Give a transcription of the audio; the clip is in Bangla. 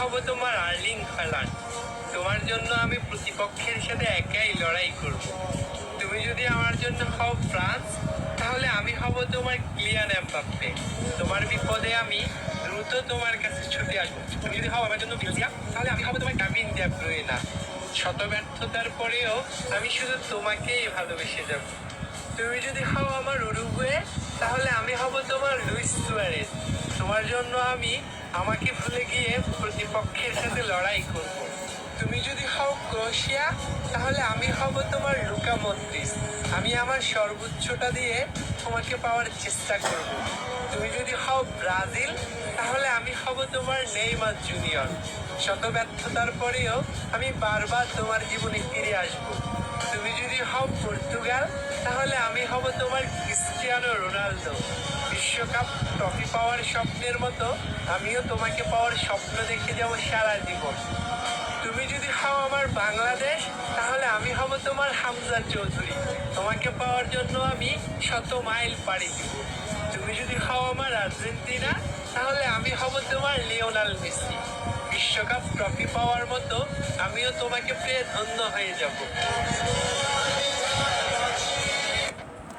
হব তোমার আর্লিং হালান্ড। তোমার জন্য আমি প্রতিপক্ষের সাথে একাই লড়াই করব। তুমি যদি আমার জন্য হও ফ্রান্স, তাহলে আমি হব তোমার কিলিয়ান এমবাপ্পে। তোমার বিপদে আমি দ্রুত তোমার কাছে ছুটে আসবো। তুমি যদি হও আমার জন্য বেলজিয়াম, তাহলে আমি হব তোমার কেভিন ডে ব্রুইনা। শত ব্যর্থতার পরেও আমি শুধু তোমাকেই ভালোবেসে যাব। তুমি যদি হও আমার উরুগুয়ে, তাহলে আমি হব তোমার লুইস সুয়ারেজ। তোমার জন্য আমি আমাকে ভুলে গিয়ে প্রতিপক্ষের সাথে লড়াই করব। তুমি যদি হও ক্রোয়েশিয়া, তাহলে আমি হব তোমার লুকা মদ্রিচ। আমি আমার সর্বোচ্চটা দিয়ে তোমাকে পাওয়ার চেষ্টা করব। তুমি যদি হও ব্রাজিল, তাহলে আমি হব তোমার নেইমার জুনিয়র। শত ব্যর্থতার পরেও আমি বারবার তোমার জীবনে ফিরে আসব। তুমি যদি হও পর্তুগাল, তাহলে আমি হব তোমার ক্রিস্টিয়ানো রোনালদো। বিশ্বকাপ ট্রফি পাওয়ার স্বপ্নের মতো আমিও তোমাকে পাওয়ার স্বপ্ন দেখে যাব সারা জীবন। তুমি যদি হও আমার বাংলাদেশ, তাহলে আমি হব তোমার হামজা চৌধুরী। তোমাকে পাওয়ার জন্য আমি শত মাইল পাড়ি দিব। তুমি যদি হও আমার আর্জেন্টিনা, তাহলে আমি হব তোমার লিওনাল মেসি। বিশ্বকাপ ট্রফি পাওয়ার মতো আমিও তোমাকে পেয়ে ধন্য হয়ে যাব।